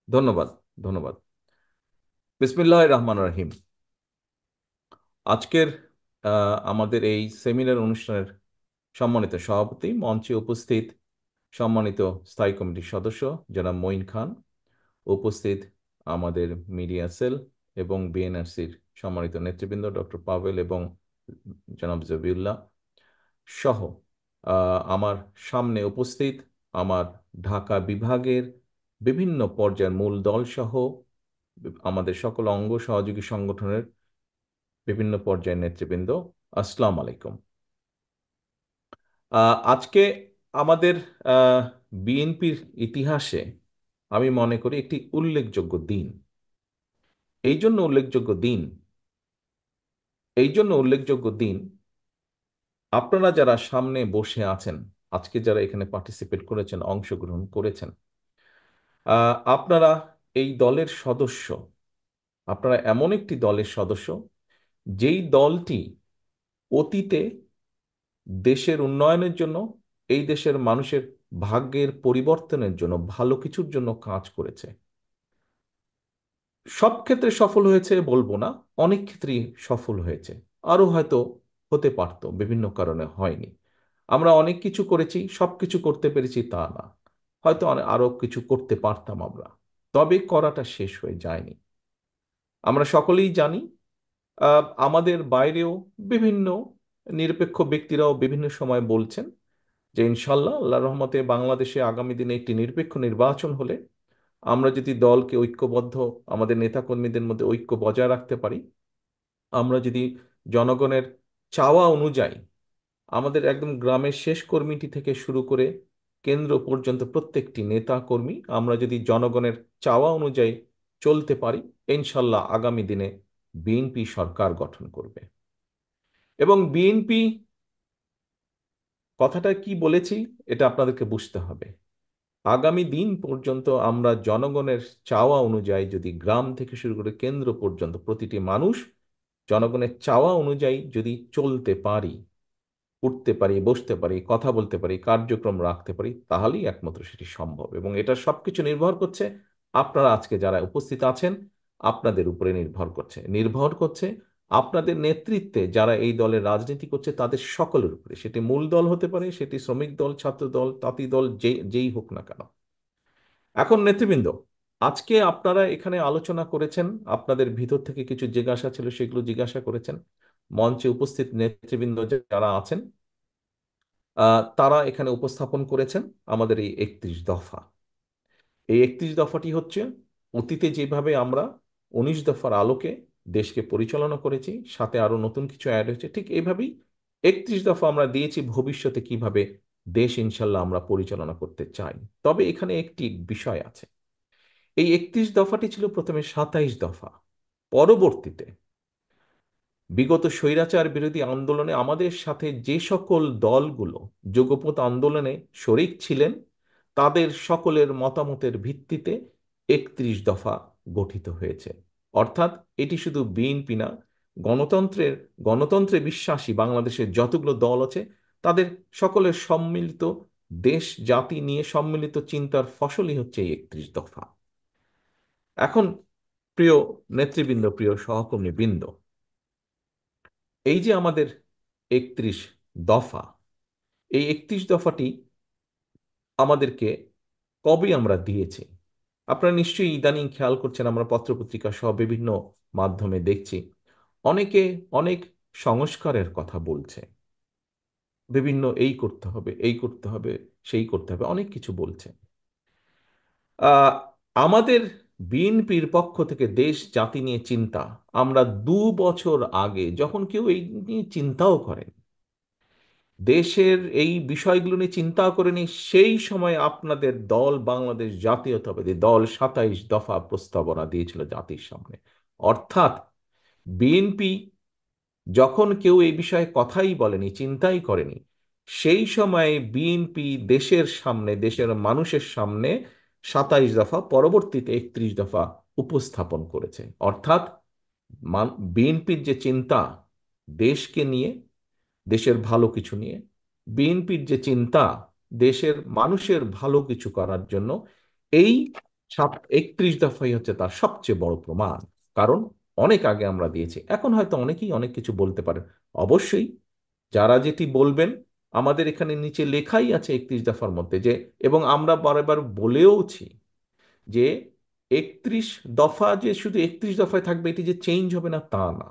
ধন্যবাদ। ধন্যবাদ। বিসমিল্লাহির রহমানির রহিম। আজকের আমাদের এই সেমিনার অনুষ্ঠানের সম্মানিত সভাপতি, মঞ্চে উপস্থিত সম্মানিত স্থায়ী কমিটির সদস্য জনাব মঈন খান, উপস্থিত আমাদের মিডিয়া সেল এবং বিএনআরসির সম্মানিত নেতৃবৃন্দ ডক্টর পাভেল এবং জনাব জবিউল্লাহ সহ আমার সামনে উপস্থিত আমার ঢাকা বিভাগের বিভিন্ন পর্যায়ের মূল দল সহ আমাদের সকল অঙ্গ সহযোগী সংগঠনের বিভিন্ন পর্যায়ের নেতৃবৃন্দ, আসসালামু আলাইকুম। আজকে আমাদের বিএনপির ইতিহাসে আমি মনে করি একটি উল্লেখযোগ্য দিন। এই জন্য উল্লেখযোগ্য দিন এই জন্য উল্লেখযোগ্য দিন, আপনারা যারা সামনে বসে আছেন, আজকে যারা এখানে পার্টিসিপেট করেছেন, অংশগ্রহণ করেছেন, আপনারা এই দলের সদস্য। আপনারা এমন একটি দলের সদস্য যেই দলটি অতীতে দেশের উন্নয়নের জন্য, এই দেশের মানুষের ভাগ্যের পরিবর্তনের জন্য, ভালো কিছুর জন্য কাজ করেছে। সব ক্ষেত্রে সফল হয়েছে বলবো না, অনেক ক্ষেত্রেই সফল হয়েছে। আরো হয়তো হতে পারতো, বিভিন্ন কারণে হয়নি। আমরা অনেক কিছু করেছি, সবকিছু করতে পেরেছি তা না, হয়তো আরো কিছু করতে পারতাম আমরা, তবে করাটা শেষ হয়ে যায়নি। আমরা সকলেই জানি, আমাদের বাইরেও বিভিন্ন নিরপেক্ষ ব্যক্তিরাও বিভিন্ন সময় বলছেন যে ইনশাল্লাহ আল্লাহ রহমতে বাংলাদেশে আগামী দিনে একটি নিরপেক্ষ নির্বাচন হলে আমরা যদি দলকে ঐক্যবদ্ধ, আমাদের নেতাকর্মীদের মধ্যে ঐক্য বজায় রাখতে পারি, আমরা যদি জনগণের চাওয়া অনুযায়ী আমাদের একদম গ্রামের শেষ কর্মীটি থেকে শুরু করে কেন্দ্র পর্যন্ত প্রত্যেকটি নেতা কর্মী আমরা যদি জনগণের চাওয়া অনুযায়ী চলতে পারি, ইনশাল্লাহ আগামী দিনে বিএনপি সরকার গঠন করবে। এবং বিএনপি কথাটা কি বলেছি, এটা আপনাদেরকে বুঝতে হবে। আগামী দিন পর্যন্ত আমরা জনগণের চাওয়া অনুযায়ী যদি গ্রাম থেকে শুরু করে কেন্দ্র পর্যন্ত প্রতিটি মানুষ জনগণের চাওয়া অনুযায়ী যদি চলতে পারি, উঠতে পারি, বসতে পারি, কথা বলতে পারি, কার্যক্রম রাখতে পারি, তাহলেই একমাত্র সেটি সম্ভব। এবং এটা সবকিছু নির্ভর করছে আপনারা আজকে যারা উপস্থিত আছেন, আপনাদের উপরে নির্ভর করছে আপনাদের নেতৃত্বে যারা এই দলের রাজনীতি করছে তাদের সকলের উপরে। সেটি মূল দল হতে পারে, সেটি শ্রমিক দল, ছাত্র দল, তাঁতি দল, যেই হোক না কেন। এখন নেতৃবৃন্দ, আজকে আপনারা এখানে আলোচনা করেছেন, আপনাদের ভিতর থেকে কিছু জিজ্ঞাসা ছিল সেগুলো জিজ্ঞাসা করেছেন। মঞ্চে উপস্থিত নেতৃবৃন্দ যারা আছেন, তারা এখানে উপস্থাপন করেছেন আমাদের এই 31 দফা। এই 31 দফাটি হচ্ছে অতীতে যেভাবে আমরা 19 দফার আলোকে দেশকে পরিচালনা করেছি, সাথে আরো নতুন কিছু অ্যাড হয়েছে, ঠিক এইভাবেই 31 দফা আমরা দিয়েছি ভবিষ্যতে কিভাবে দেশ ইনশাল্লাহ আমরা পরিচালনা করতে চাই। তবে এখানে একটি বিষয় আছে। এই 31 দফাটি ছিল প্রথমে 27 দফা। পরবর্তীতে বিগত স্বৈরাচার বিরোধী আন্দোলনে আমাদের সাথে যে সকল দলগুলো যুগপৎ আন্দোলনে শরিক ছিলেন, তাদের সকলের মতামতের ভিত্তিতে 31 দফা গঠিত হয়েছে। অর্থাৎ এটি শুধু বিএনপি না, গণতন্ত্রের গণতন্ত্রে বিশ্বাসী বাংলাদেশের যতগুলো দল আছে তাদের সকলের সম্মিলিত দেশ জাতি নিয়ে সম্মিলিত চিন্তার ফসলই হচ্ছে এই 31 দফা। এখন প্রিয় নেতৃবৃন্দ, প্রিয় সহকর্মীবৃন্দ, এই যে আমাদের 31 দফা, এই 31 দফাটি আমাদেরকে কবে আমরা দিয়েছি, আপনারা নিশ্চয়ই ইদানিং খেয়াল করছেন, আমরা পত্রপত্রিকা সহ বিভিন্ন মাধ্যমে দেখছি অনেকে অনেক সংস্কারের কথা বলছে। বিভিন্ন এই করতে হবে, এই করতে হবে, সেই করতে হবে, অনেক কিছু বলছে। আহ, আমাদের বিএনপির পক্ষ থেকে দেশ জাতি নিয়ে চিন্তা, আমরা 2 বছর আগে যখন কেউ এই নিয়ে চিন্তাও করেন, দেশের এই বিষয়গুলো নিয়ে চিন্তা করেনি, সেই সময় আপনাদের দল বাংলাদেশ জাতীয়তাবাদী দল 27 দফা প্রস্তাবনা দিয়েছিল জাতির সামনে। অর্থাৎ বিএনপি যখন কেউ এই বিষয়ে কথাই বলেনি, চিন্তাই করেনি, সেই সময়ে বিএনপি দেশের সামনে, দেশের মানুষের সামনে 27 দফা, পরবর্তীতে 31 দফা উপস্থাপন করেছে। অর্থাৎ বিএনপির যে চিন্তা দেশকে নিয়ে, দেশের ভালো কিছু নিয়ে, বিএনপির যে চিন্তা দেশের মানুষের ভালো কিছু করার জন্য, এই একত্রিশ দফাই হচ্ছে তার সবচেয়ে বড় প্রমাণ। কারণ অনেক আগে আমরা দিয়েছি, এখন হয়তো অনেকেই অনেক কিছু বলতে পারেন। অবশ্যই যারা যেটি বলবেন, আমাদের এখানে নিচে লেখাই আছে 31 দফার মধ্যে যে, এবং আমরা বারবার বলেওছি যে 31 দফা যে শুধু 31 দফায় থাকবে, এটি যে চেঞ্জ হবে না তা না।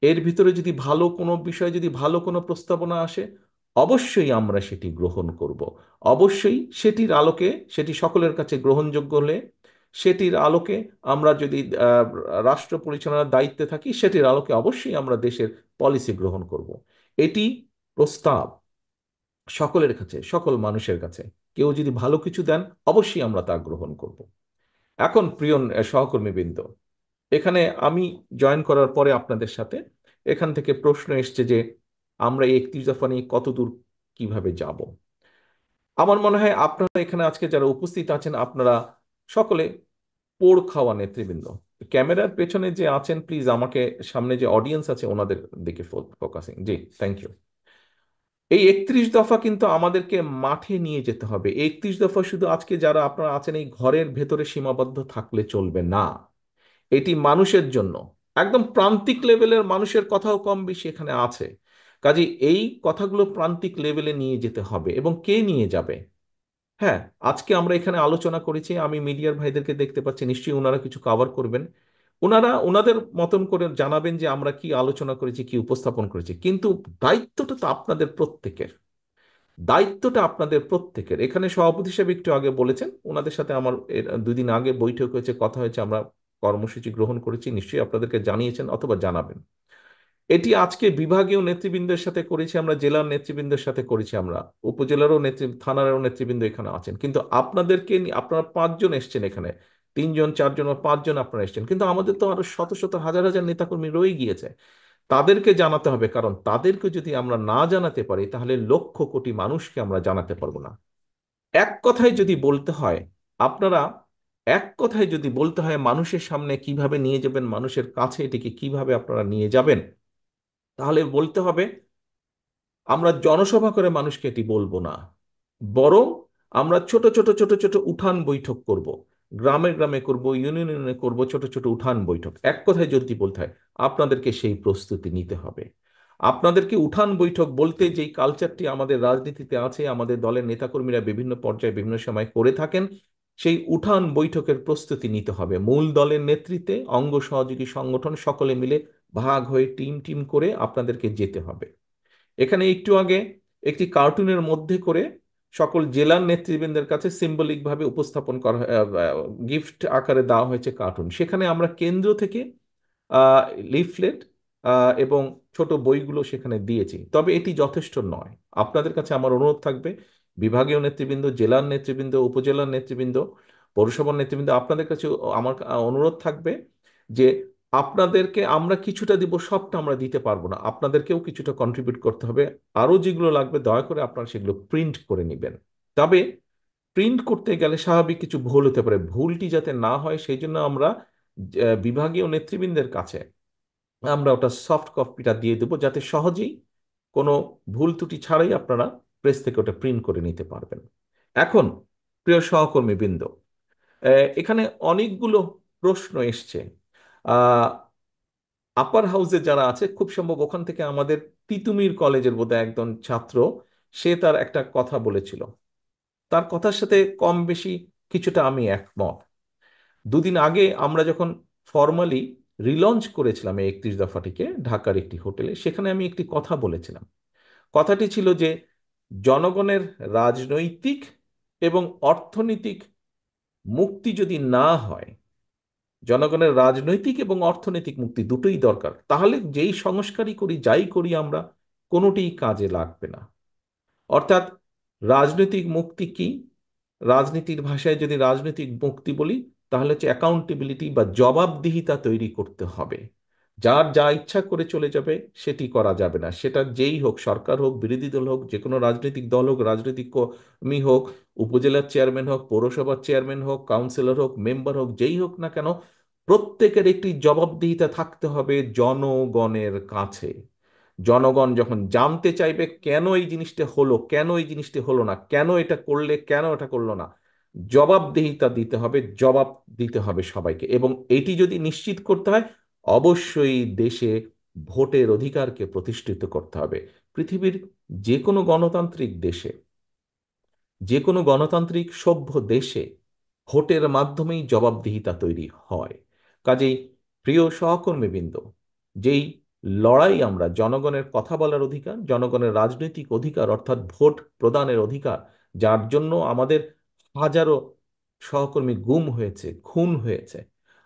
এর ভিতরে যদি ভালো কোনো বিষয়, যদি ভালো কোনো প্রস্তাবনা আসে, অবশ্যই আমরা সেটি গ্রহণ করব। অবশ্যই সেটির আলোকে, সেটি সকলের কাছে গ্রহণযোগ্য হলে, সেটির আলোকে আমরা যদি রাষ্ট্র পরিচালনার দায়িত্বে থাকি, সেটির আলোকে অবশ্যই আমরা দেশের পলিসি গ্রহণ করব। এটি প্রস্তাব সকলের কাছে, সকল মানুষের কাছে। কেউ যদি ভালো কিছু দেন, অবশ্যই আমরা তা গ্রহণ করব। এখন প্রিয় সহকর্মীবৃন্দ, এখানে আমি জয়েন করার পরে আপনাদের সাথে এখান থেকে প্রশ্ন এসছে যে আমরা এই 31 দফা নিয়ে কতদূর কিভাবে যাব। আমার মনে হয় আপনারা এখানে আজকে যারা উপস্থিত আছেন, আপনারা সকলে পোড় খাওয়া নেতৃবৃন্দ। ক্যামেরার পেছনে যে আছেন, প্লিজ আমাকে, সামনে যে অডিয়েন্স আছে ওনাদের দিকে ফোকাসিং, জি, থ্যাংক ইউ। এই 31 দফা কিন্তু আমাদেরকে মাঠে নিয়ে যেতে হবে। 31 দফা শুধু আজকে যারা আপনারা আছেন এই ঘরের ভেতরে সীমাবদ্ধ থাকলে চলবে না। এটি মানুষের জন্য, একদম প্রান্তিক লেভেলের মানুষের কথাও কম বেশি এখানে আছে। কাজে এই কথাগুলো প্রান্তিক লেভেলে নিয়ে যেতে হবে। এবং কে নিয়ে যাবে? হ্যাঁ, আজকে আমরা এখানে আলোচনা করেছি, আমি মিডিয়ার ভাইদেরকে দেখতে পাচ্ছি, নিশ্চয়ই ওনারা কিছু কভার করবেন। ওনারা ওনাদের মতন করে জানাবেন যে আমরা কি আলোচনা করেছি, কি উপস্থাপন করেছি। কিন্তু দায়িত্বটা তো আপনাদের প্রত্যেকের। দায়িত্বটা আপনাদের প্রত্যেকের। এখানে সভাপতি সাহেব একটু আগে বলেছেন, ওনাদের সাথে আমার দুদিন আগে বৈঠক হয়েছে, কথা হয়েছে, আমরা কর্মসূচি গ্রহণ করেছি, নিশ্চয়ই আপনাদেরকে জানিয়েছেন অথবা জানাবেন। এটি আজকে বিভাগীয় নেতৃবৃন্দের সাথে করেছি আমরা, জেলার নেতৃবৃন্দের সাথে করেছি আমরা, উপজেলারও থানারও নেতৃবৃন্দ এখানে আছেন। কিন্তু আপনাদেরকে আপনারা 5 জন এসছেন এখানে, 3 জন 4 জন বা 5 জন আপনারা এসছেন, কিন্তু আমাদের তো আরো শত শত হাজার হাজার নেতাকর্মী রয়ে গিয়েছে। তাদেরকে জানাতে হবে, কারণ তাদেরকে যদি আমরা না জানাতে পারি, তাহলে লক্ষ কোটি মানুষকে আমরা জানাতে পারবো না। এক কথায় যদি বলতে হয়, আপনারা, এক কথায় যদি বলতে হয় মানুষের সামনে কিভাবে নিয়ে যাবেন, মানুষের কাছে এটিকে কিভাবে আপনারা নিয়ে যাবেন, তাহলে বলতে হবে আমরা জনসভা করে মানুষকে এটি বলবো না, বরং আমরা ছোট ছোট ছোট ছোট উঠান বৈঠক করব। গ্রামে গ্রামে করব, ইউনিয়নে ইউনিয়নে করব, ছোট ছোট উঠান বৈঠক। এক কথায় যদি বলতে হয়, আপনাদেরকে সেই প্রস্তুতি নিতে হবে। আপনাদেরকে উঠান বৈঠক বলতে যেই কালচারটি আমাদের রাজনীতিতে আছে, আমাদের দলের নেতাকর্মীরা বিভিন্ন পর্যায়ে বিভিন্ন সময় করে থাকেন, সেই উঠান বৈঠকের প্রস্তুতি নিতে হবে। মূল দলের নেতৃত্বে অঙ্গ সহযোগী সংগঠন সকলে মিলে ভাগ হয়ে টিম টিম করে আপনাদেরকে যেতে হবে। এখানে একটু আগে একটি কার্টুনের মধ্যে করে সকল জেলার নেতৃবৃন্দের কাছে সিম্বলিক ভাবে উপস্থাপন করা, গিফট আকারে দেওয়া হয়েছে কার্টুন। সেখানে আমরা কেন্দ্র থেকে লিফলেট এবং ছোট বইগুলো সেখানে দিয়েছি। তবে এটি যথেষ্ট নয়। আপনাদের কাছে আমার অনুরোধ থাকবে, বিভাগীয় নেতৃবৃন্দ, জেলার নেতৃবৃন্দ, উপজেলার নেতৃবৃন্দ, পৌরসভার নেতৃবৃন্দ, আপনাদের কাছে আমার অনুরোধ থাকবে যে আপনাদেরকে আমরা কিছুটা দিব, সবটা আমরা দিতে পারবো না, আপনাদেরকেও কিছুটা কন্ট্রিবিউট করতে হবে। আরো যেগুলো লাগবে দয়া করে আপনারা সেগুলো প্রিন্ট করে নেবেন। তবে প্রিন্ট করতে গেলে স্বাভাবিক কিছু ভুল হতে পারে, ভুলটি যাতে না হয় সেই জন্য আমরা বিভাগীয় নেতৃবৃন্দের কাছে আমরা ওটা সফট কপিটা দিয়ে দেবো, যাতে সহজেই কোনো ভুল ত্রুটি ছাড়াই আপনারা প্রেস থেকে ওটা প্রিন্ট করে নিতে পারবেন। এখন প্রিয় সহকর্মী বৃন্দ, এখানে অনেকগুলো প্রশ্ন এসছে। আহ আপার হাউসে যারা আছে, খুব সম্ভব ওখান থেকে আমাদের তিতুমির কলেজের বোধহয় একজন ছাত্র, সে তার একটা কথা বলেছিল। তার কথার সাথে কম বেশি কিছুটা আমি একমত। দুদিন আগে আমরা যখন ফর্মালি রিলঞ্চ করেছিলাম এই 31 দফাটিকে ঢাকার একটি হোটেলে, সেখানে আমি একটি কথা বলেছিলাম। কথাটি ছিল যে জনগণের রাজনৈতিক এবং অর্থনৈতিক মুক্তি যদি না হয়, জনগণের রাজনৈতিক এবং অর্থনৈতিক মুক্তি দুটোই দরকার, তাহলে যেই সংস্কারই করি, যাই করি আমরা, কোনোটিই কাজে লাগবে না। অর্থাৎ রাজনৈতিক মুক্তি কি? রাজনীতির ভাষায় যদি রাজনৈতিক মুক্তি বলি, তাহলে হচ্ছে অ্যাকাউন্টেবিলিটি বা জবাবদিহিতা তৈরি করতে হবে। যার যা ইচ্ছা করে চলে যাবে সেটি করা যাবে না। সেটা যেই হোক, সরকার হোক, বিরোধী দল হোক, যে কোনো রাজনৈতিক দল হোক, রাজনৈতিক কর্মী হোক, উপজেলার চেয়ারম্যান হোক, পৌরসভার চেয়ারম্যান হোক, কাউন্সিলর হোক, মেম্বার হোক, যেই হোক না কেন, প্রত্যেকের একটি জবাবদিহিতা থাকতে হবে জনগণের কাছে। জনগণ যখন জানতে চাইবে কেন এই জিনিসটা হলো, কেন এই জিনিসটা হলো না, কেন এটা করলে, কেন এটা করলো না, জবাবদিহিতা দিতে হবে, জবাব দিতে হবে সবাইকে। এবং এটি যদি নিশ্চিত করতে হয়, অবশ্যই দেশে ভোটের অধিকারকে প্রতিষ্ঠিত করতে হবে। পৃথিবীর যে কোনো গণতান্ত্রিক দেশে, যে কোনো গণতান্ত্রিক সভ্য দেশে ভোটের মাধ্যমেই জবাবদিহিতা তৈরি হয়। কাজেই প্রিয় সহকর্মীবৃন্দ, যেই লড়াই আমরা জনগণের কথা বলার অধিকার, জনগণের রাজনৈতিক অধিকার অর্থাৎ ভোট প্রদানের অধিকার, যার জন্য আমাদের হাজারো সহকর্মী গুম হয়েছে, খুন হয়েছে,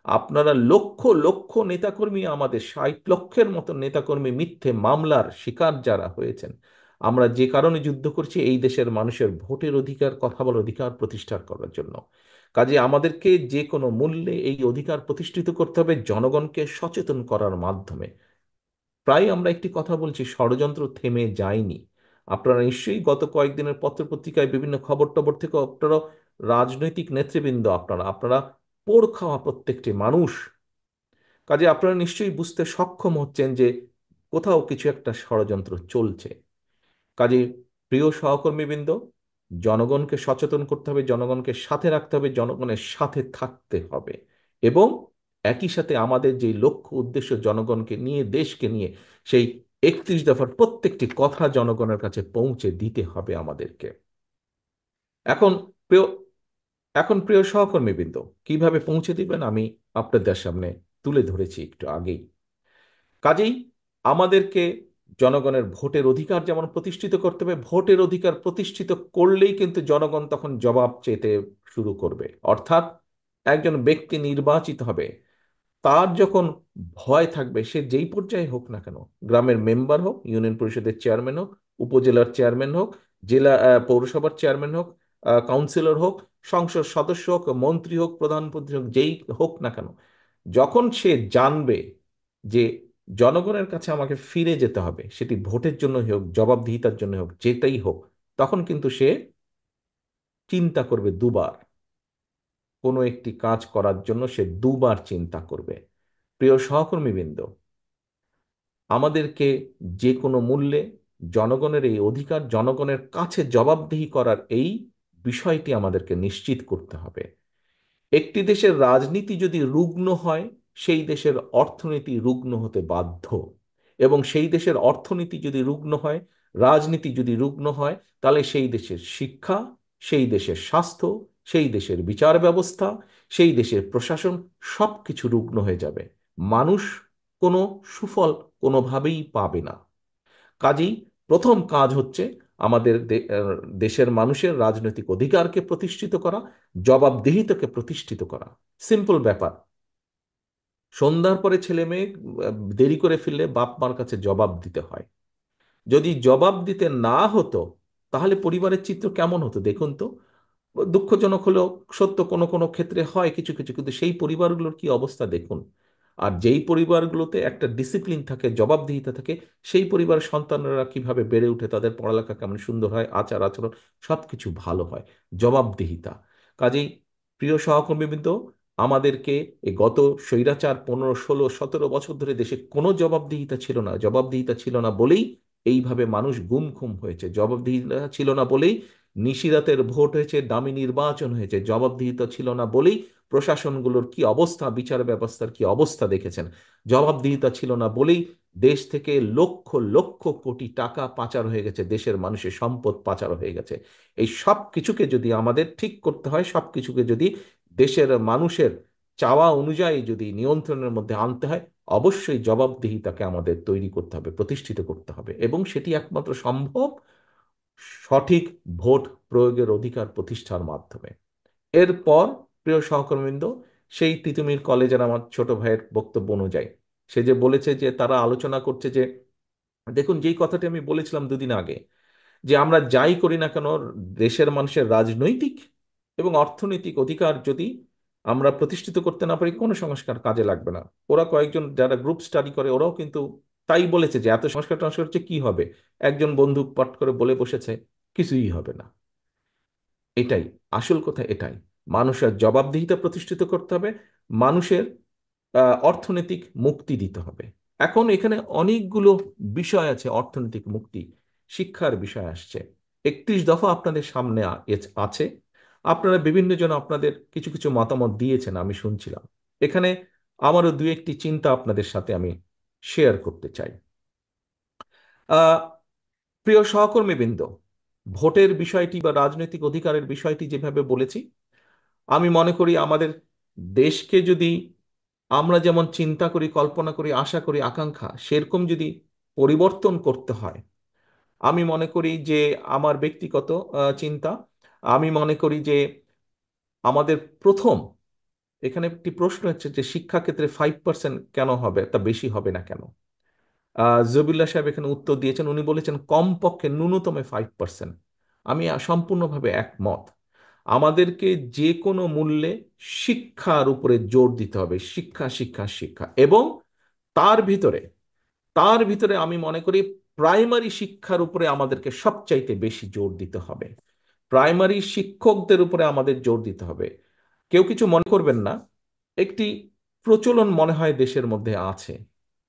আপনারা লক্ষ লক্ষ নেতাকর্মী, আমাদের 60 লক্ষের মতো নেতাকর্মী মিথ্যে মামলার শিকার যারা হয়েছেন, আমরা যে কারণে যুদ্ধ করছি এই দেশের মানুষের ভোটের অধিকার, কথা বলার অধিকার প্রতিষ্ঠা করার জন্য। কাজে আমাদেরকে যে কোনো মূল্যে এই অধিকার প্রতিষ্ঠিত করতে হবে জনগণকে সচেতন করার মাধ্যমে। প্রায় আমরা একটি কথা বলছি, ষড়যন্ত্র থেমে যায়নি। আপনারা নিশ্চয়ই গত কয়েকদিনের পত্রপত্রিকায় বিভিন্ন খবর টবর থেকে আপনারা, রাজনৈতিক নেতৃবৃন্দ, আপনারা আপনারা পোড় খাওয়া প্রত্যেকটি মানুষ, কাজে আপনারা নিশ্চয়ই বুঝতে সক্ষম হচ্ছেন যে কোথাও কিছু একটা ষড়যন্ত্র চলছে। কাজে প্রিয় সহকর্মীবৃন্দ, জনগণকে সচেতন করতে হবে, জনগণকে সাথে রাখতে হবে, জনগণের সাথে থাকতে হবে। এবং একই সাথে আমাদের যে লক্ষ্য উদ্দেশ্য জনগণকে নিয়ে, দেশকে নিয়ে, সেই 31 দফার প্রত্যেকটি কথা জনগণের কাছে পৌঁছে দিতে হবে আমাদেরকে। এখন প্রিয় এখন প্রিয় সহকর্মীবৃন্দ, কিভাবে পৌঁছে দিবেন আমি আপনাদের সামনে তুলে ধরেছি একটু আগেই। কাজেই আমাদেরকে জনগণের ভোটের অধিকার যেমন প্রতিষ্ঠিত করতে হবে, ভোটের অধিকার প্রতিষ্ঠিত করলেই কিন্তু জনগণ তখন জবাব চেতে শুরু করবে। অর্থাৎ একজন ব্যক্তি নির্বাচিত হবে, তার যখন ভয় থাকবে, সে যেই পর্যায়ে হোক না কেন, গ্রামের মেম্বার হোক, ইউনিয়ন পরিষদের চেয়ারম্যান হোক, উপজেলার চেয়ারম্যান হোক, জেলা পৌরসভার চেয়ারম্যান হোক, কাউন্সিলর হোক, সংসদ সদস্য হোক, মন্ত্রী হোক, প্রধানমন্ত্রী হোক, যেই হোক না কেন, যখন সে জানবে যে জনগণের কাছে আমাকে ফিরে যেতে হবে, সেটি ভোটের জন্য হোক, জবাবদিহিতার জন্য হোক, যেটাই হোক, তখন কিন্তু সে চিন্তা করবে দুবার। কোনো একটি কাজ করার জন্য সে দুবার চিন্তা করবে। প্রিয় সহকর্মীবৃন্দ, আমাদেরকে যে কোনো মূল্যে জনগণের এই অধিকার, জনগণের কাছে জবাবদিহি করার এই বিষয়টি আমাদেরকে নিশ্চিত করতে হবে। একটি দেশের রাজনীতি যদি রুগ্ন হয়, সেই দেশের অর্থনীতি রুগ্ন হতে বাধ্য। এবং সেই দেশের অর্থনীতি যদি রুগ্ন হয়, রাজনীতি যদি রুগ্ন হয়, তাহলে সেই দেশের শিক্ষা, সেই দেশের স্বাস্থ্য, সেই দেশের বিচার ব্যবস্থা, সেই দেশের প্রশাসন সবকিছু রুগ্ন হয়ে যাবে। মানুষ কোনো সুফল কোনোভাবেই পাবে না। কাজেই প্রথম কাজ হচ্ছে আমাদের দেশের মানুষের রাজনৈতিক অধিকারকে প্রতিষ্ঠিত করা, জবাবদিহিতাকে প্রতিষ্ঠিত করা। সিম্পল ব্যাপার। সন্ধ্যার পরে ছেলে মেয়ে দেরি করে ফিরলে বাপ মার কাছে জবাব দিতে হয়। যদি জবাব দিতে না হতো, তাহলে পরিবারের চিত্র কেমন হতো দেখুন তো। দুঃখজনক হলেও সত্য, কোনো কোনো ক্ষেত্রে হয় কিছু কিছু, কিন্তু সেই পরিবারগুলোর কি অবস্থা দেখুন। আর যেই পরিবারগুলোতে একটা ডিসিপ্লিন থাকে, জবাবদিহিতা থাকে, সেই পরিবারের সন্তানরা কিভাবে বেড়ে উঠে, তাদের পড়ালেখা কেমন সুন্দর হয়, আচার আচরণ সবকিছু ভালো হয়। জবাবদিহিতা। কাজেই প্রিয় সহকর্মীবৃন্দ, আমাদেরকে এই গত স্বৈরাচার 15, 16, 17 বছর ধরে দেশে কোনো জবাবদিহিতা ছিল না। জবাবদিহিতা ছিল না বলেই এইভাবে মানুষ গুম খুম হয়েছে। জবাবদিহিতা ছিল না বলেই নিশিরাতের ভোট হয়েছে, দামি নির্বাচন হয়েছে। জবাবদিহিতা ছিল না বলেই প্রশাসনগুলোর কি অবস্থা, বিচার ব্যবস্থার কি অবস্থা দেখেছেন। জবাবদিহিতা ছিল না বলেই দেশ থেকে লক্ষ লক্ষ কোটি টাকা পাচার হয়ে গেছে, দেশের মানুষের সম্পদ পাচার হয়ে গেছে। এই সব কিছুকে যদি আমাদের ঠিক করতে হয়, সব কিছুকে যদি দেশের মানুষের চাওয়া অনুযায়ী যদি নিয়ন্ত্রণের মধ্যে আনতে হয়, অবশ্যই জবাবদিহিতাকে আমাদের তৈরি করতে হবে, প্রতিষ্ঠিত করতে হবে। এবং সেটি একমাত্র সম্ভব সঠিক ভোট প্রয়োগের অধিকার প্রতিষ্ঠার মাধ্যমে। এরপর প্রিয় সহকর্মীবৃন্দ, সেই তিতুমির কলেজের আমার ছোট ভাইয়ের বক্তব্য অনুযায়ী সে যে বলেছে যে তারা আলোচনা করছে যে, দেখুন যেই কথাটি আমি বলেছিলাম দুদিন আগে, যে আমরা যাই করি না কেন, দেশের মানুষের রাজনৈতিক এবং অর্থনৈতিক অধিকার যদি আমরা প্রতিষ্ঠিত করতে না পারি, কোনো সংস্কার কাজে লাগবে না। ওরা কয়েকজন যারা গ্রুপ স্টাডি করে, ওরাও কিন্তু তাই বলেছে যে এত সংস্কার টংস্কার হচ্ছে কি হবে। একজন বন্ধু পাঠ করে বলে বসেছে, কিছুই হবে না। এটাই আসল কথা, এটাই। মানুষের জবাবদিহিতা প্রতিষ্ঠিত করতে হবে, মানুষের অর্থনৈতিক মুক্তি দিতে হবে। এখন এখানে অনেকগুলো বিষয় আছে, অর্থনৈতিক মুক্তি, শিক্ষার বিষয় আসছে। 31 দফা আপনাদের সামনে আছে। আপনারা বিভিন্ন জন আপনাদের কিছু কিছু মতামত দিয়েছেন, আমি শুনছিলাম। এখানে আমারও দু একটি চিন্তা আপনাদের সাথে আমি শেয়ার করতে চাই। আহ প্রিয় সহকর্মীবৃন্দ, ভোটের বিষয়টি বা রাজনৈতিক অধিকারের বিষয়টি যেভাবে বলেছি, আমি মনে করি আমাদের দেশকে যদি আমরা যেমন চিন্তা করি, কল্পনা করি, আশা করি, আকাঙ্ক্ষা সেরকম যদি পরিবর্তন করতে হয়, আমি মনে করি যে আমার ব্যক্তিগত চিন্তা, আমি মনে করি যে আমাদের প্রথম এখানে একটি প্রশ্ন হচ্ছে যে শিক্ষাক্ষেত্রে 5% কেন হবে, তা বেশি হবে না কেন? জবিল্লা সাহেব এখানে উত্তর দিয়েছেন, উনি বলেছেন কমপক্ষে ন্যূনতম 5%। আমি সম্পূর্ণভাবে একমত। আমাদেরকে যে কোনো মূল্যে শিক্ষার উপরে জোর দিতে হবে, শিক্ষা শিক্ষা শিক্ষা। এবং তার ভিতরে তার ভিতরে আমি মনে করি প্রাইমারি শিক্ষার উপরে আমাদেরকে সবচাইতে বেশি জোর দিতে হবে। প্রাইমারি শিক্ষকদের উপরে আমাদের জোর দিতে হবে। কেউ কিছু মনে করবেন না, একটি প্রচলন মনে হয় দেশের মধ্যে আছে,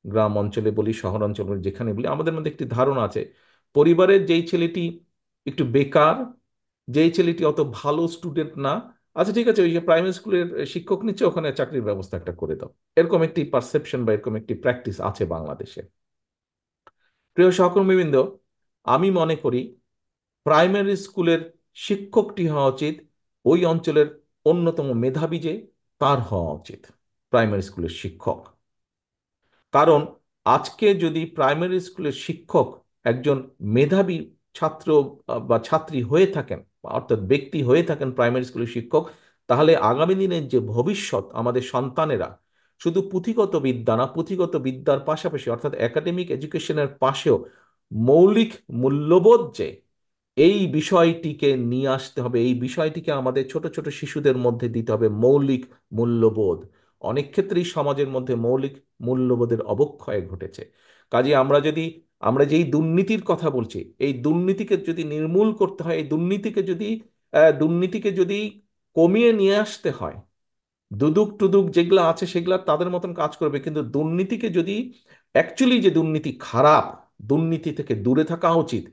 গ্রাম অঞ্চলে বলি শহর অঞ্চলে বলি, যেখানে বলি, আমাদের মধ্যে একটি ধারণা আছে পরিবারের যেই ছেলেটি একটু বেকার, যেই ছেলেটি অত ভালো স্টুডেন্ট না, আচ্ছা ঠিক আছে, ওই যে প্রাইমারি স্কুলের শিক্ষক নিচ্ছে, ওখানে চাকরির ব্যবস্থা একটা করে দাও। এরকম একটি পারসেপশন বা এরকম একটি প্র্যাকটিস আছে বাংলাদেশে। প্রিয় সহকর্মীবৃন্দ, আমি মনে করি প্রাইমারি স্কুলের শিক্ষকটি হওয়া উচিত ওই অঞ্চলের অন্যতম মেধাবী, যে তার হওয়া উচিত প্রাইমারি স্কুলের শিক্ষক। কারণ আজকে যদি প্রাইমারি স্কুলের শিক্ষক একজন মেধাবী ছাত্র বা ছাত্রী হয়ে থাকেন, অর্থাৎ ব্যক্তি হয়ে থাকেন প্রাইমারি স্কুলের শিক্ষক, তাহলে আগামী দিনের যে ভবিষ্যৎ আমাদের সন্তানেরা শুধু পুঁথিগত বিদ্যা না, পুঁথিগত বিদ্যার পাশাপাশি অর্থাৎ একাডেমিক এডুকেশনের পাশেও মৌলিক মূল্যবোধ যে এই বিষয়টিকে নিয়ে আসতে হবে, এই বিষয়টিকে আমাদের ছোট ছোট শিশুদের মধ্যে দিতে হবে, মৌলিক মূল্যবোধ। অনেক ক্ষেত্রেই সমাজের মধ্যে মৌলিক মূল্যবোধের অবক্ষয় ঘটেছে। কাজে আমরা যেই দুর্নীতির কথা বলছি, এই দুর্নীতিকে যদি নির্মূল করতে হয়, এই দুর্নীতিকে যদি কমিয়ে নিয়ে আসতে হয়, দুদুক টুদুক যেগুলো আছে সেগুলো তাদের মতন কাজ করবে, কিন্তু দুর্নীতিকে যদি অ্যাকচুয়ালি যে দুর্নীতি খারাপ, দুর্নীতি থেকে দূরে থাকা উচিত,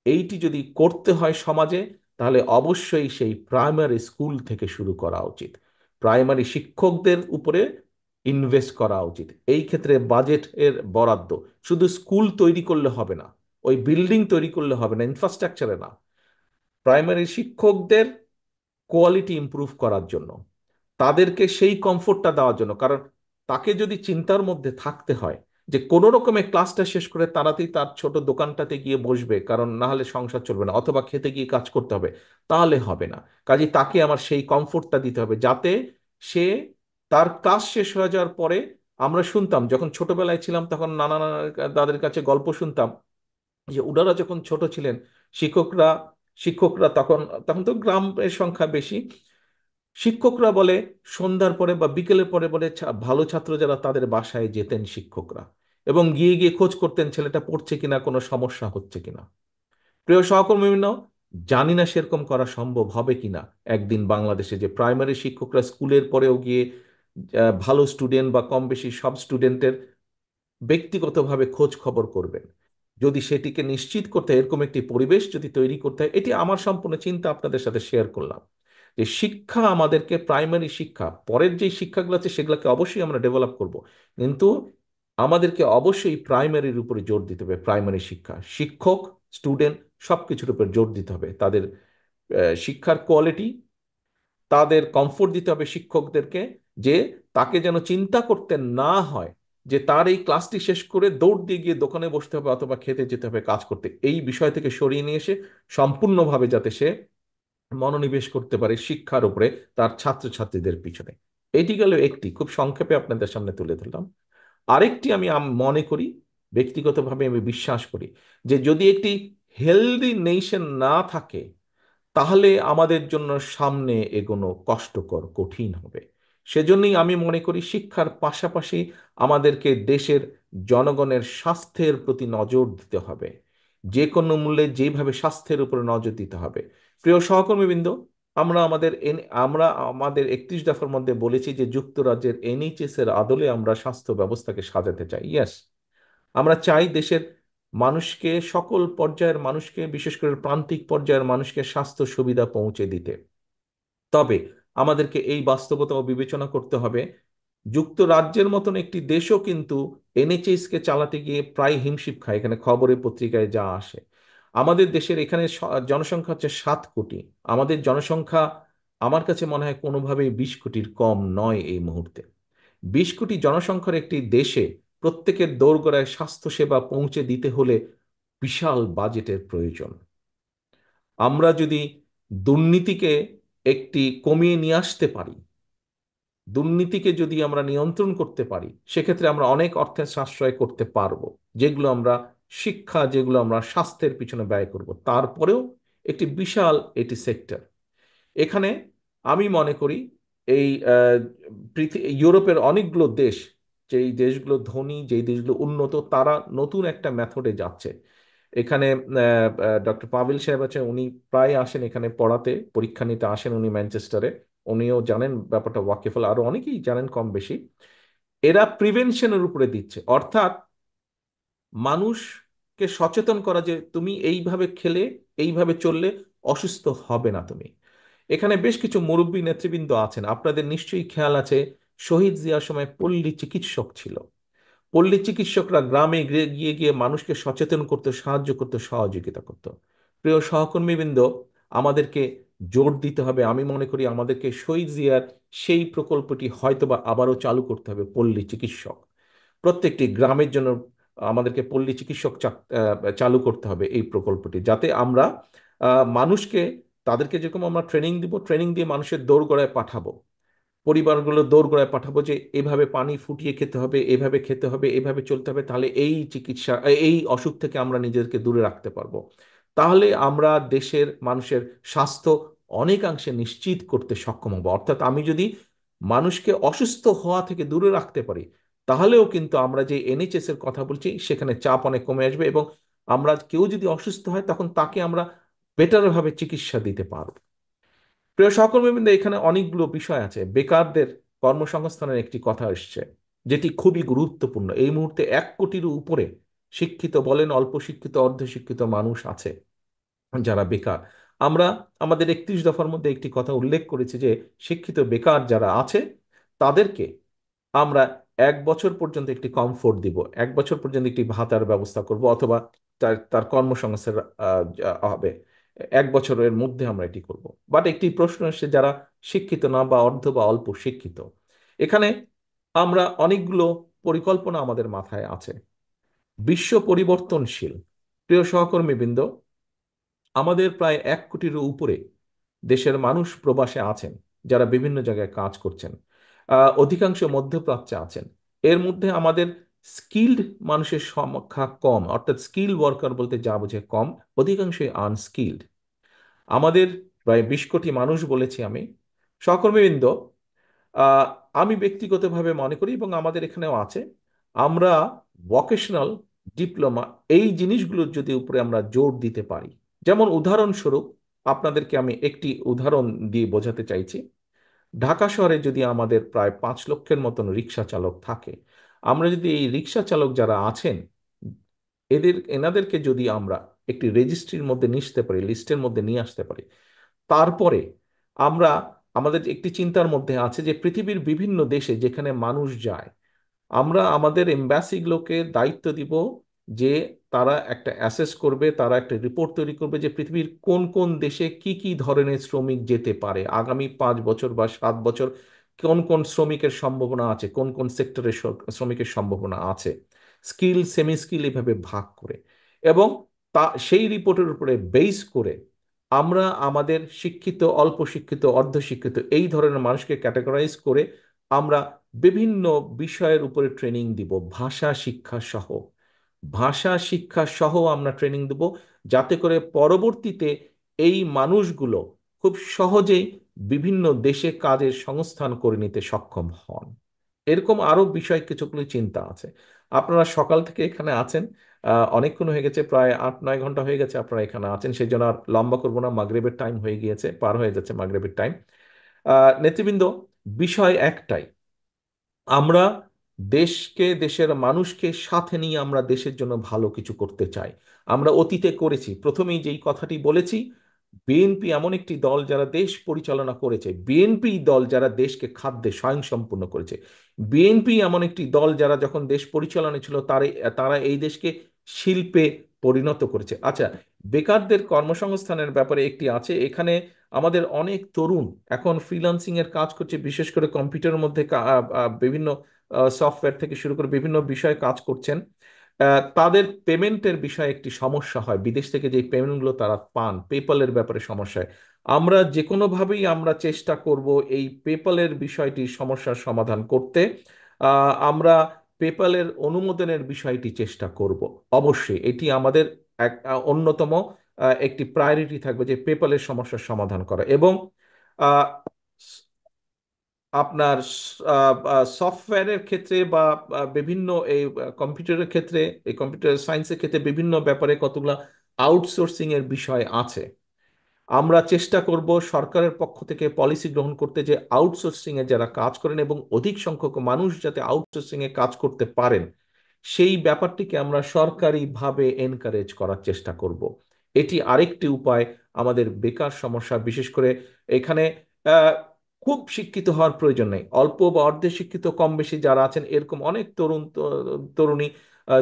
এইটি যদি করতে হয় সমাজে, তাহলে অবশ্যই সেই প্রাইমারি স্কুল থেকে শুরু করা উচিত। প্রাইমারি শিক্ষকদের উপরে ইনভেস্ট করা উচিত। এই ক্ষেত্রে বাজেট এর বরাদ্দ শুধু স্কুল তৈরি করলে হবে না, ওই বিল্ডিং তৈরি করলে হবে না, ইনফ্রাস্ট্রাকচারে না, প্রাইমারি শিক্ষকদের কোয়ালিটি ইমপ্রুভ করার জন্য, তাদেরকে সেই কমফোর্টটা দেওয়ার জন্য। কারণ তাকে যদি চিন্তার মধ্যে থাকতে হয় যে কোনো রকমে ক্লাসটা শেষ করে তাড়াতাড়ি তার ছোট দোকানটাতে গিয়ে বসবে, কারণ না হলে সংসার চলবে না, অথবা খেতে গিয়ে কাজ করতে হবে, তাহলে হবে না। কাজে তাকে আমার সেই কমফোর্টটা দিতে হবে, যাতে সে তার ক্লাস শেষ হয়ে যাওয়ার পরে, আমরা শুনতাম যখন ছোটবেলায় ছিলাম তখন নানা নানা দাদের কাছে গল্প শুনতাম যে ওনারা যখন ছোট ছিলেন, শিক্ষকরা শিক্ষকরা তখন তখন তো গ্রামের সংখ্যা বেশি, শিক্ষকরা বলে সন্ধ্যার পরে বা বিকেলের পরে বলে ভালো ছাত্র যারা তাদের বাসায় যেতেন শিক্ষকরা, এবং গিয়ে গিয়ে খোঁজ করতেন ছেলেটা পড়ছে কিনা, কোনো সমস্যা হচ্ছে কিনা। প্রিয় সহকর্মীবৃন্দ, জানি না সেরকম করা সম্ভব হবে কিনা একদিন বাংলাদেশে, যে প্রাইমারি শিক্ষকরা স্কুলের পরেও গিয়ে ভালো স্টুডেন্ট বা কম বেশি সব স্টুডেন্টের ব্যক্তিগতভাবে খোঁজ খবর করবেন। যদি সেটিকে নিশ্চিত করতে হয়, এরকম একটি পরিবেশ যদি তৈরি করতে হয়, এটি আমার সম্পূর্ণ চিন্তা আপনাদের সাথে শেয়ার করলাম। যে শিক্ষা আমাদেরকে, প্রাইমারি শিক্ষা, পরের যে শিক্ষাগুলো আছে সেগুলোকে অবশ্যই আমরা ডেভেলপ করব, কিন্তু আমাদেরকে অবশ্যই প্রাইমারির উপরে জোর দিতে হবে। প্রাইমারি শিক্ষা, শিক্ষক, স্টুডেন্ট সবকিছুর উপর জোর দিতে হবে। তাদের শিক্ষার কোয়ালিটি, তাদের কমফোর্ট দিতে হবে শিক্ষকদেরকে, যে তাকে যেন চিন্তা করতে না হয় যে তার এই ক্লাসটি শেষ করে দৌড় দিয়ে গিয়ে দোকানে বসতে হবে অথবা খেতে যেতে হবে, কাজ করতে। এই বিষয় থেকে সরিয়ে নিয়ে এসে সম্পূর্ণভাবে যাতে সে মনোনিবেশ করতে পারে শিক্ষার উপরে, তার ছাত্রছাত্রীদের পিছনে। এটি গেল একটি, খুব সংক্ষেপে আপনাদের সামনে তুলে ধরলাম। আরেকটি আমি মনে করি, ব্যক্তিগতভাবে আমি বিশ্বাস করি, যে যদি একটি হেলদি নেশন না থাকে, তাহলে আমাদের জন্য সামনে এগোনো কষ্টকর, কঠিন হবে। সেজন্যই আমি মনে করি শিক্ষার পাশাপাশি আমাদেরকে দেশের জনগণের স্বাস্থ্যের প্রতি নজর দিতে হবে, যে কোনো মূল্যে যেভাবে স্বাস্থ্যের উপরে নজর দিতে হবে। প্রিয় সহকর্মীবৃন্দ, আমরা আমাদের 31 দফার মধ্যে বলেছি যে যুক্তরাজ্যের এনএইচএস এর আদলে আমরা স্বাস্থ্য ব্যবস্থাকে সাজাতে চাই। ইয়েস, আমরা চাই দেশের মানুষকে, সকল পর্যায়ের মানুষকে, বিশেষ করে প্রান্তিক পর্যায়ের মানুষকে স্বাস্থ্য সুবিধা পৌঁছে দিতে। তবে আমাদেরকে এই বাস্তবতাও বিবেচনা করতে হবে, যুক্তরাজ্যের মতন একটি দেশও কিন্তু এনএইচএস কে চালাতে গিয়ে প্রায় হিমশিম খায়, এখানে খবরে পত্রিকায় যা আসে। আমাদের দেশের এখানে জনসংখ্যা হচ্ছে 7 কোটি। আমাদের জনসংখ্যা আমার কাছে মনে হয় কোনোভাবেই 20 কোটির কম নয় এই মুহূর্তে। 20 কোটি জনসংখ্যার একটি দেশে প্রত্যেকের দোরগোড়ায় স্বাস্থ্যসেবা পৌঁছে দিতে হলে বিশাল বাজেটের প্রয়োজন। আমরা যদি দুর্নীতিকে একটি কমিয়ে নিয়ে আসতে পারি, দুর্নীতিকে যদি আমরা নিয়ন্ত্রণ করতে পারি, সেক্ষেত্রে আমরা অনেক অর্থের সাশ্রয় করতে পারবো, যেগুলো আমরা শিক্ষা, যেগুলো আমরা স্বাস্থ্যের পিছনে ব্যয় করব। তারপরেও একটি বিশাল এটি সেক্টর। এখানে আমি মনে করি এই ইউরোপের অনেকগুলো দেশ, যেই দেশগুলো ধনী, যেই দেশগুলো উন্নত, তারা নতুন একটা মেথডে যাচ্ছে। এখানে ডক্টর পাভেল সাহেব আছে, উনি প্রায় আসেন এখানে পড়াতে, পরীক্ষা নিতে আসেন উনি ম্যানচেস্টারে। উনিও জানেন ব্যাপারটা, ওয়াকিফল আরো অনেকেই জানেন কম বেশি। এরা প্রিভেনশনের উপরে দিচ্ছে, অর্থাৎ মানুষকে সচেতন করা যে তুমি এইভাবে খেলে, এইভাবে চললে অসুস্থ হবে না তুমি। এখানে বেশ কিছু মুরব্বী নেতৃবৃন্দ আছেন, আপনাদের নিশ্চয়ই খেয়াল আছে, শহীদ জিয়ার সময় পল্লী চিকিৎসক ছিল। পল্লী চিকিৎসকরা গ্রামে গিয়ে গিয়ে গিয়ে মানুষকে সচেতন করতে, সাহায্য করতে, সহযোগিতা করত। প্রিয় সহকর্মীবৃন্দ, আমাদেরকে জোর দিতে হবে, আমি মনে করি আমাদেরকে শহীদ জিয়ার সেই প্রকল্পটি হয়তোবা আবারও চালু করতে হবে। পল্লী চিকিৎসক প্রত্যেকটি গ্রামের জন্য আমাদেরকে পল্লী চিকিৎসক চালু করতে হবে এই প্রকল্পটি, যাতে আমরা মানুষকে, তাদেরকে যেরকম আমরা ট্রেনিং দিব, ট্রেনিং দিয়ে মানুষের দোরগোড়ায় পাঠাবো, পরিবারগুলো দোরগোড়ায় পাঠাবো যে এভাবে পানি ফুটিয়ে খেতে হবে, এভাবে খেতে হবে, এভাবে চলতে হবে, তাহলে এই চিকিৎসা, এই অসুখ থেকে আমরা নিজেদেরকে দূরে রাখতে পারবো। তাহলে আমরা দেশের মানুষের স্বাস্থ্য অনেকাংশে নিশ্চিত করতে সক্ষম হব। অর্থাৎ আমি যদি মানুষকে অসুস্থ হওয়া থেকে দূরে রাখতে পারি, তাহলেও কিন্তু আমরা যে এনএইচএস এর কথা বলছি সেখানে চাপ অনেক কমে আসবে, এবং আমরা কেউ যদি অসুস্থ হয় তখন তাকে আমরা বেটার ভাবে চিকিৎসা দিতে পারবো। প্রিয় সহকর্মীবৃন্দ, এখানে অনেকগুলো বিষয় আছে। বেকারদের কর্মসংস্থানের একটি কথা এসছে, যেটি খুবই গুরুত্বপূর্ণ। এই মুহূর্তে 1 কোটির উপরে শিক্ষিত বলেন, অল্প শিক্ষিত, অর্ধশিক্ষিত মানুষ আছে যারা বেকার। আমরা আমাদের 31 দফার মধ্যে একটি কথা উল্লেখ করেছি যে শিক্ষিত বেকার যারা আছে তাদেরকে আমরা 1 বছর পর্যন্ত একটি কমফোর্ট দিব, 1 বছর পর্যন্ত একটি ভাতার ব্যবস্থা করব, অথবা তার তার কর্মসংস্থান হবে। 1 বছরের মধ্যে আমরা এটি করব। বাট একটি প্রশ্ন এসে, যারা শিক্ষিত না বা অর্ধ বা অল্প শিক্ষিত, এখানে আমরা অনেকগুলো পরিকল্পনা আমাদের মাথায় আছে। বিশ্ব পরিবর্তনশীল। প্রিয় সহকর্মীবৃন্দ, আমাদের প্রায় 1 কোটির উপরে দেশের মানুষ প্রবাসে আছেন, যারা বিভিন্ন জায়গায় কাজ করছেন। অধিকাংশ মধ্যপ্রাচ্যে আছেন। এর মধ্যে আমাদের স্কিল্ড মানুষের সংখ্যা কম, অর্থাৎ স্কিল ওয়ার্কার বলতে যা বোঝে কম, অধিকাংশই আনস্কিল্ড। আমাদের প্রায় 20 কোটি মানুষ বলেছি আমি। সহকর্মীবৃন্দ, আহ, আমি ব্যক্তিগতভাবে মনে করি, এবং আমাদের এখানেও আছে, আমরা ভোকেশনাল ডিপ্লোমা, এই জিনিসগুলোর যদি উপরে আমরা জোর দিতে পারি। যেমন উদাহরণস্বরূপ আপনাদেরকে আমি একটি উদাহরণ দিয়ে বোঝাতে চাইছি। ঢাকা শহরে যদি আমাদের প্রায় 5 লক্ষের মতন রিক্সা চালক থাকে, আমরা যদি এই রিক্সা চালক যারা আছেন এনাদেরকে যদি আমরা একটি রেজিস্ট্রির মধ্যে নিয়ে আসতে পারি, লিস্টের মধ্যে নিয়ে আসতে পারি, তারপরে আমরা, আমাদের একটি চিন্তার মধ্যে আছে যে পৃথিবীর বিভিন্ন দেশে যেখানে মানুষ যায়, আমরা আমাদের এম্বাসিগুলোকে দায়িত্ব দিব যে তারা একটা অ্যাসেস করবে, তারা একটা রিপোর্ট তৈরি করবে যে পৃথিবীর কোন কোন দেশে কি কি ধরনের শ্রমিক যেতে পারে আগামী 5 বছর বা 7 বছর, কোন কোন শ্রমিকের সম্ভাবনা আছে, কোন কোন সেক্টরের শ্রমিকের সম্ভাবনা আছে, স্কিল, সেমি স্কিল, এভাবে ভাগ করে। এবং সেই রিপোর্টের উপরে বেস করে আমরা আমাদের শিক্ষিত, অল্প শিক্ষিত, অর্ধশিক্ষিত, এই ধরনের মানুষকে ক্যাটাগরাইজ করে আমরা বিভিন্ন বিষয়ের উপরে ট্রেনিং দিব, ভাষা শিক্ষা সহ। ভাষা শিক্ষা সহ আমরা ট্রেনিং দেব, যাতে করে পরবর্তীতে এই মানুষগুলো খুব সহজেই বিভিন্ন দেশে কাজের সংস্থান করে নিতে সক্ষম হন। এরকম আরো বিষয় কিছুগুলো চিন্তা আছে। আপনারা সকাল থেকে এখানে আছেন, অনেকক্ষণ হয়ে গেছে, প্রায় 8-9 ঘন্টা হয়ে গেছে আপনারা এখানে আছেন, সেই জন্য আর লম্বা করবো না, মাগরিবের টাইম হয়ে গিয়েছে, পার হয়ে যাচ্ছে মাগরিবের টাইম। নেতৃবৃন্দ, বিষয় একটাই, আমরা দেশকে, দেশের মানুষকে সাথে নিয়ে আমরা দেশের জন্য ভালো কিছু করতে চাই। আমরা অতীতে করেছি, প্রথমেই যেই কথাটি বলেছি, বিএনপি এমন একটি দল যারা দেশ পরিচালনা করেছে, বিএনপি দল যারা দেশকে খাদ্যে স্বয়ংসম্পূর্ণ করেছে, বিএনপি এমন একটি দল যারা যখন দেশ পরিচালনা ছিল তারা তারা এই দেশকে শিল্পে পরিণত করেছে। আচ্ছা, বেকারদের কর্মসংস্থানের ব্যাপারে একটি আছে এখানে। আমাদের অনেক তরুণ এখন ফ্রিল্যান্সিং এর কাজ করছে, বিশেষ করে কম্পিউটারের মধ্যে বিভিন্ন সফটওয়্যার থেকে শুরু করে বিভিন্ন বিষয়ে কাজ করছেন। তাদের পেমেন্টের বিষয়ে একটি সমস্যা হয়, বিদেশ থেকে যে পেমেন্টগুলো তারা পান পেপালের ব্যাপারে সমস্যা হয়। আমরা যে কোনোভাবেই আমরা চেষ্টা করব এই পেপালের বিষয়টি সমস্যার সমাধান করতে। আমরা পেপালের অনুমোদনের বিষয়টি চেষ্টা করব। অবশ্যই এটি আমাদের এক অন্যতম একটি প্রায়োরিটি থাকবে যে পেপালের সমস্যার সমাধান করা। এবং আহ, আপনার সফটওয়্যারের ক্ষেত্রে বা বিভিন্ন এই কম্পিউটারের ক্ষেত্রে, এই কম্পিউটার সায়েন্সের ক্ষেত্রে বিভিন্ন ব্যাপারে কতগুলো আউটসোর্সিং এর বিষয় আছে। আমরা চেষ্টা করব সরকারের পক্ষ থেকে পলিসি গ্রহণ করতে যে আউটসোর্সিং এ যারা কাজ করেন এবং অধিক সংখ্যক মানুষ যাতে আউটসোর্সিং এ কাজ করতে পারেন, সেই ব্যাপারটিকে আমরা সরকারিভাবে এনকারেজ করার চেষ্টা করব। এটি আরেকটি উপায় আমাদের বেকার সমস্যা, বিশেষ করে এখানে আহ, খুব শিক্ষিত হওয়ার প্রয়োজন নেই, অল্প বা অর্ধে শিক্ষিত কম বেশি যারা আছেন এরকম অনেক তরুণী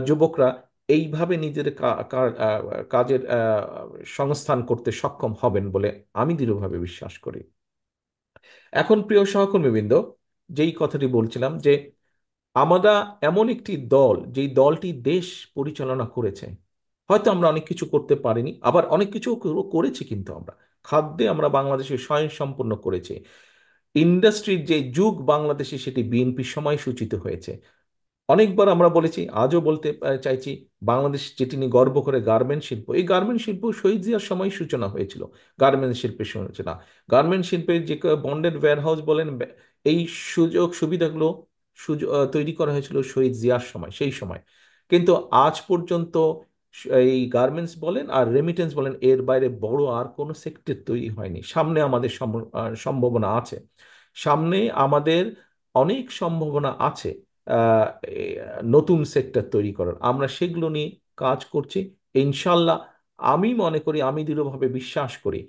যুবকরা এইভাবে নিজের কাজের সংস্থান করতে সক্ষম হবেন বলে আমি দৃঢ়ভাবে বিশ্বাস করি। এখন প্রিয় সহকর্মীবৃন্দ, যেই কথাটি বলছিলাম যে আমরা এমন একটি দল যেই দলটি দেশ পরিচালনা করেছে। হয়তো আমরা অনেক কিছু করতে পারিনি, আবার অনেক কিছু করেছি, কিন্তু আমরা খাদ্যে আমরা বাংলাদেশে স্বয়ংসম্পূর্ণ করেছি। ইন্ডাস্ট্রির যে যুগ বাংলাদেশে সেটি বিএনপির সময় সূচিত হয়েছে। অনেকবার আমরা বলেছি, আজও বলতে চাইছি, বাংলাদেশ যেটি নিয়ে গর্ব করে গার্মেন্ট শিল্প, এই গার্মেন্ট শিল্প শহীদ জিয়ার সময় সূচনা হয়েছিল। গার্মেন্ট শিল্পের সূচনা, গার্মেন্ট শিল্পের যে বন্ডেড ওয়্যারহাউস বলেন, এই সুযোগ সুবিধাগুলো তৈরি করা হয়েছিল শহীদ জিয়ার সময়, সেই সময়। কিন্তু আজ পর্যন্ত এই গার্মেন্টস বলেন আর রেমিটেন্স বলেন, এর বাইরে বড় আর কোনো সেক্টর তৈরি হয়নি। সামনে আমাদের সম্ভাবনা আছে, সামনে আমাদের অনেক সম্ভাবনা আছে আহ, এ, নতুন সেক্টর তৈরি করার। আমরা সেগুলো নিয়ে কাজ করছি ইনশাল্লাহ। আমি মনে করি, আমি দৃঢ়ভাবে বিশ্বাস করি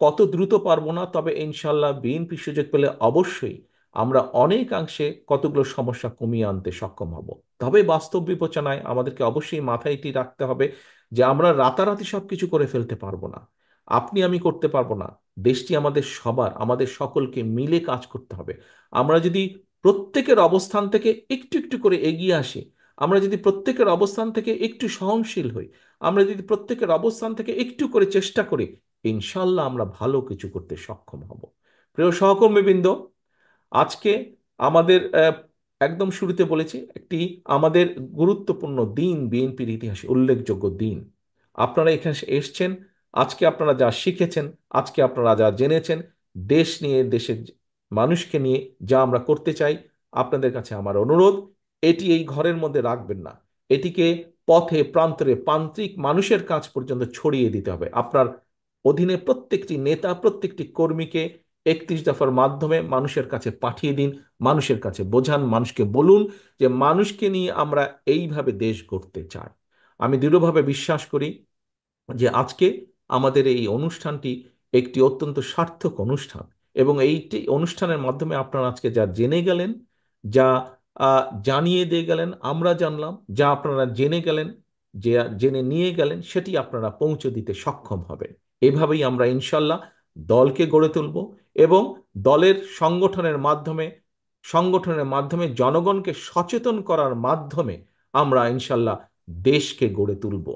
কত দ্রুত পারবো না, তবে ইনশাল্লাহ বিএনপি সুযোগ পেলে অবশ্যই আমরা অনেকাংশে কতগুলো সমস্যা কমিয়ে আনতে সক্ষম হব। তবে বাস্তব বিবেচনায় আমাদেরকে অবশ্যই মাথায় এটি রাখতে হবে যে আমরা রাতারাতি সবকিছু করে ফেলতে পারবো না, আপনি আমি করতে পারবো না। দেশটি আমাদের সবার, আমাদের সকলকে মিলে কাজ করতে হবে। আমরা যদি প্রত্যেকের অবস্থান থেকে একটু একটু করে এগিয়ে আসি, আমরা যদি প্রত্যেকের অবস্থান থেকে একটু সহনশীল হই, আমরা যদি প্রত্যেকের অবস্থান থেকে একটু করে চেষ্টা করি, ইনশাল্লাহ আমরা ভালো কিছু করতে সক্ষম হব। প্রিয় সহকর্মীবৃন্দ, আজকে আমাদের একদম শুরুতে বলেছি একটি আমাদের গুরুত্বপূর্ণ দিন, বিএনপির ইতিহাসে উল্লেখযোগ্য দিন। আপনারা এখানে এসছেন, আজকে আপনারা যা শিখেছেন, আজকে আপনারা যা জেনেছেন, দেশ নিয়ে, দেশের মানুষকে নিয়ে যা আমরা করতে চাই, আপনাদের কাছে আমার অনুরোধ, এটি এই ঘরের মধ্যে রাখবেন না, এটিকে পথে প্রান্তরে প্রান্তিক মানুষের কাছ পর্যন্ত ছড়িয়ে দিতে হবে। আপনার অধীনে প্রত্যেকটি নেতা, প্রত্যেকটি কর্মীকে 31 দফার মাধ্যমে মানুষের কাছে পাঠিয়ে দিন, মানুষের কাছে বোঝান, মানুষকে বলুন যে মানুষকে নিয়ে আমরা এইভাবে দেশ গড়তে চাই। আমি দৃঢ়ভাবে বিশ্বাস করি যে আজকে আমাদের এই অনুষ্ঠানটি একটি অত্যন্ত সার্থক অনুষ্ঠান, এবং এইটি অনুষ্ঠানের মাধ্যমে আপনারা আজকে যা জেনে গেলেন, যা জানিয়ে দিয়ে গেলেন, আমরা জানলাম, যা আপনারা জেনে গেলেন, যে জেনে নিয়ে গেলেন, সেটি আপনারা পৌঁছে দিতে সক্ষম হবেন। এভাবেই আমরা ইনশাল্লাহ দলকে গড়ে তুলব, এবং দলের সংগঠনের মাধ্যমে জনগণকে সচেতন করার মাধ্যমে আমরা ইনশাল্লাহ দেশকে গড়ে তুলব,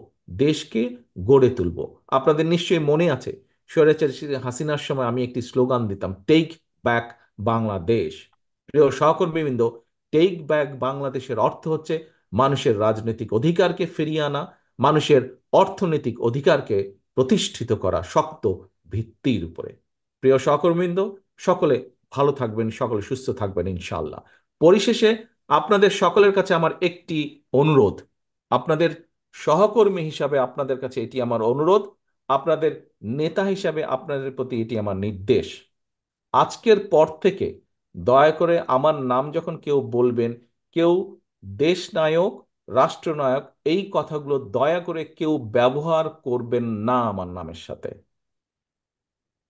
দেশকে গড়ে তুলব। আপনাদের নিশ্চয়ই মনে আছে, স্বৈরাচারী হাসিনার সময় আমি একটি স্লোগান দিতাম, টেক ব্যাক বাংলাদেশ। প্রিয় সহকর্মীবৃন্দ, টেক ব্যাক বাংলাদেশের অর্থ হচ্ছে মানুষের রাজনৈতিক অধিকারকে ফিরিয়ে আনা, মানুষের অর্থনৈতিক অধিকারকে প্রতিষ্ঠিত করা শক্ত ভিত্তির উপরে। প্রিয় সহকর্মীবৃন্দ, সকলে ভালো থাকবেন, সকলে সুস্থ থাকবেন ইনশাআল্লাহ। পরিশেষে আপনাদের সকলের কাছে আমার একটি অনুরোধ, আপনাদের সহকর্মী হিসাবে আপনাদের কাছে এটি আমার অনুরোধ, আপনাদের নেতা হিসাবে আপনাদের প্রতি এটি আমার নির্দেশ। আজকের পর থেকে দয়া করে আমার নাম যখন কেউ বলবেন, কেউ দেশনায়ক, রাষ্ট্রনায়ক, এই কথাগুলো দয়া করে কেউ ব্যবহার করবেন না আমার নামের সাথে।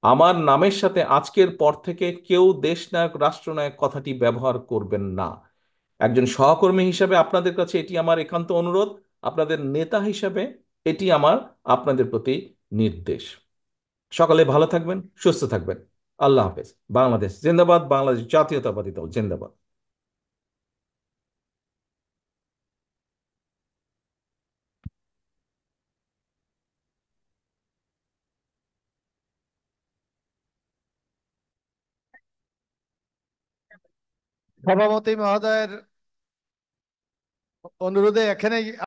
আমার নামের সাথে আজকের পর থেকে কেউ দেশনায়ক রাষ্ট্রনায়ক কথাটি ব্যবহার করবেন না। একজন সহকর্মী হিসাবে আপনাদের কাছে এটি আমার একান্ত অনুরোধ, আপনাদের নেতা হিসাবে এটি আমার আপনাদের প্রতি নির্দেশ। সকালে ভালো থাকবেন, সুস্থ থাকবেন। আল্লাহ হাফেজ। বাংলাদেশ জিন্দাবাদ, বাংলাদেশ জাতীয়তাবাদী দল জিন্দাবাদ। সভাপতি মহোদয়ের অনুরোধে এখানেই